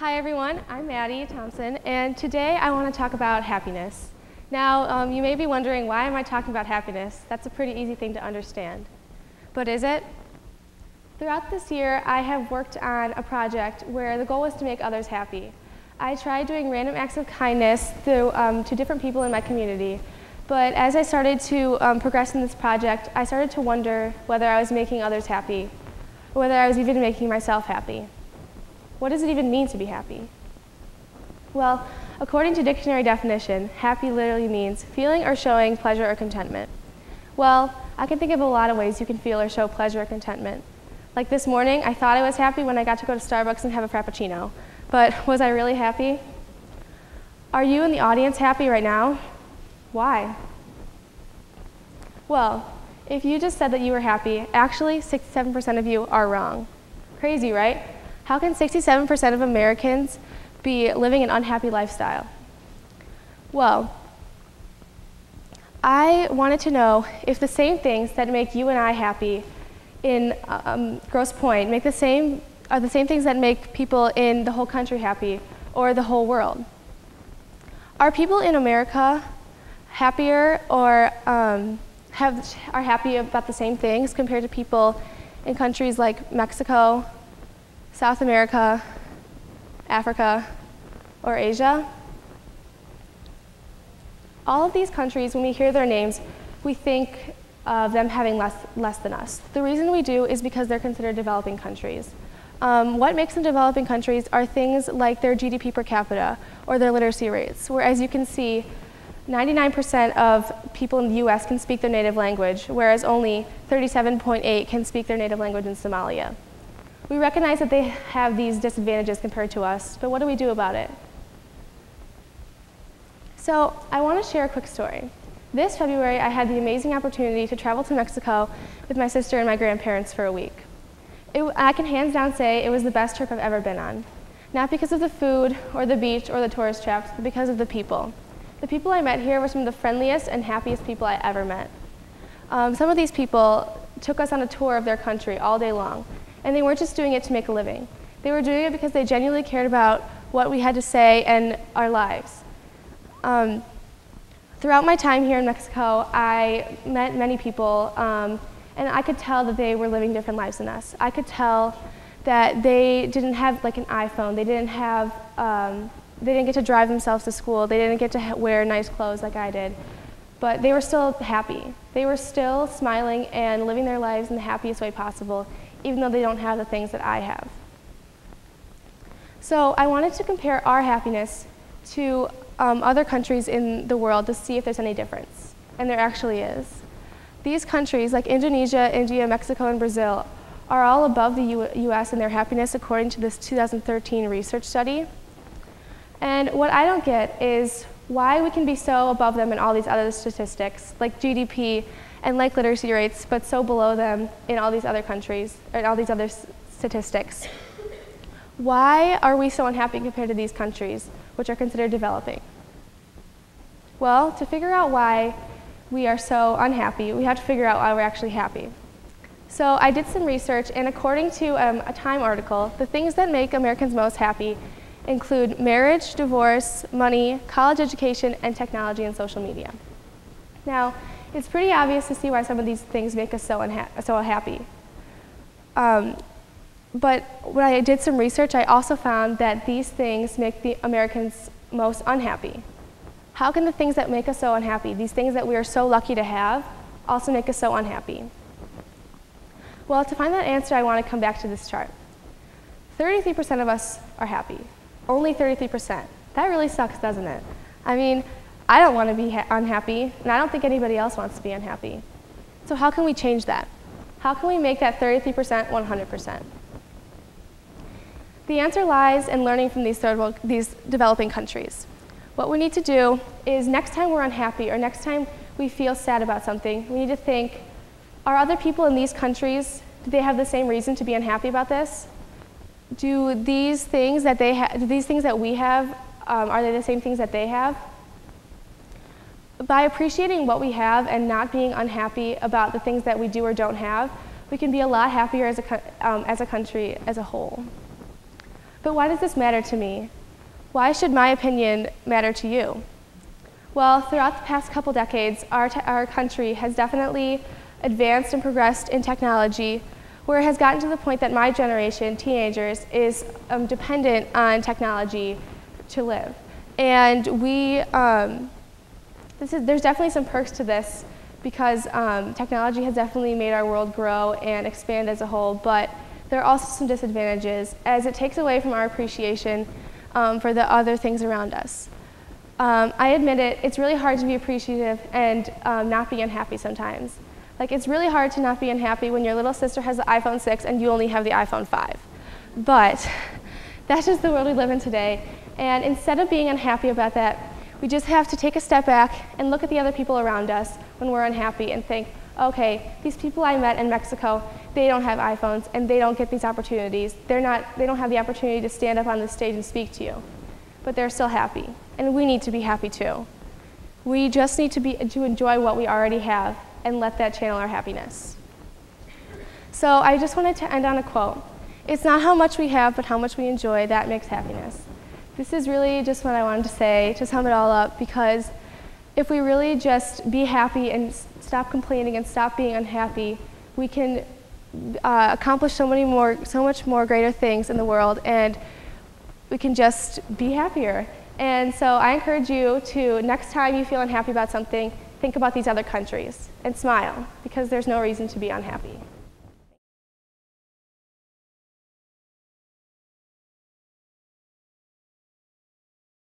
Hi everyone, I'm Maddie Thompson, and today I want to talk about happiness. Now, you may be wondering, why am I talking about happiness? That's a pretty easy thing to understand. But is it? Throughout this year, I have worked on a project where the goal was to make others happy. I tried doing random acts of kindness to different people in my community, but as I started to progress in this project, I started to wonder whether I was making others happy, or whether I was even making myself happy. What does it even mean to be happy? Well, according to dictionary definition, happy literally means feeling or showing pleasure or contentment. Well, I can think of a lot of ways you can feel or show pleasure or contentment. Like this morning, I thought I was happy when I got to go to Starbucks and have a Frappuccino. But was I really happy? Are you in the audience happy right now? Why? Well, if you just said that you were happy, actually 67% of you are wrong. Crazy, right? How can 67% of Americans be living an unhappy lifestyle? Well, I wanted to know if the same things that make you and I happy in Grosse Pointe are the same things that make people in the whole country happy, or the whole world. Are people in America happier or are happy about the same things compared to people in countries like Mexico, South America, Africa, or Asia? All of these countries, when we hear their names, we think of them having less than us. The reason we do is because they're considered developing countries. What makes them developing countries are things like their GDP per capita or their literacy rates, where, as you can see, 99% of people in the US can speak their native language, whereas only 37.8% can speak their native language in Somalia. We recognize that they have these disadvantages compared to us, but what do we do about it? So I want to share a quick story. This February, I had the amazing opportunity to travel to Mexico with my sister and my grandparents for a week. I can hands down say it was the best trip I've ever been on. Not because of the food, or the beach, or the tourist traps, but because of the people. The people I met here were some of the friendliest and happiest people I ever met. Some of these people took us on a tour of their country all day long. And they weren't just doing it to make a living. They were doing it because they genuinely cared about what we had to say and our lives. Throughout my time here in Mexico, I met many people, and I could tell that they were living different lives than us. I could tell that they didn't have like an iPhone. They didn't get to drive themselves to school. They didn't get to wear nice clothes like I did. But they were still happy. They were still smiling and living their lives in the happiest way possible, even though they don't have the things that I have. So I wanted to compare our happiness to other countries in the world to see if there's any difference, and there actually is. These countries, like Indonesia, India, Mexico, and Brazil, are all above the US in their happiness according to this 2013 research study. And what I don't get is why we can be so above them in all these other statistics, like GDP and like literacy rates, but so below them in all these other countries, and all these other statistics. Why are we so unhappy compared to these countries, which are considered developing? Well, to figure out why we are so unhappy, we have to figure out why we're actually happy. So I did some research, and according to a Time article, the things that make Americans most happy include marriage, divorce, money, college education, and technology and social media. Now, it's pretty obvious to see why some of these things make us so happy. But when I did some research, I also found that these things make the Americans most unhappy. How can the things that make us so unhappy, these things that we are so lucky to have, also make us so unhappy? Well, to find that answer, I want to come back to this chart. 33% of us are happy. Only 33%. That really sucks, doesn't it? I mean, I don't want to be unhappy, and I don't think anybody else wants to be unhappy. So how can we change that? How can we make that 33% 100%? The answer lies in learning from these developing countries. What we need to do is, next time we're unhappy or next time we feel sad about something, we need to think, are other people in these countries, do they have the same reason to be unhappy about this? Do these things that we have, are they the same things that they have? By appreciating what we have and not being unhappy about the things that we do or don't have, we can be a lot happier as a country as a whole. But why does this matter to me? Why should my opinion matter to you? Well, throughout the past couple decades, our country has definitely advanced and progressed in technology, where it has gotten to the point that my generation, teenagers, is dependent on technology to live. And there's definitely some perks to this, because technology has definitely made our world grow and expand as a whole, but there are also some disadvantages, as it takes away from our appreciation for the other things around us. I admit it, it's really hard to be appreciative and not be unhappy sometimes. Like, it's really hard to not be unhappy when your little sister has the iPhone 6 and you only have the iPhone 5. But that's just the world we live in today. And instead of being unhappy about that, we just have to take a step back and look at the other people around us when we're unhappy and think, okay, these people I met in Mexico, they don't have iPhones and they don't get these opportunities. They don't have the opportunity to stand up on the stage and speak to you. But they're still happy, and we need to be happy too. We just need to enjoy what we already have and let that channel our happiness. So I just wanted to end on a quote. It's not how much we have, but how much we enjoy that makes happiness. This is really just what I wanted to say to sum it all up, because if we really just be happy and stop complaining and stop being unhappy, we can accomplish so much more greater things in the world, and we can just be happier. And so I encourage you to, next time you feel unhappy about something, think about these other countries and smile, because there's no reason to be unhappy.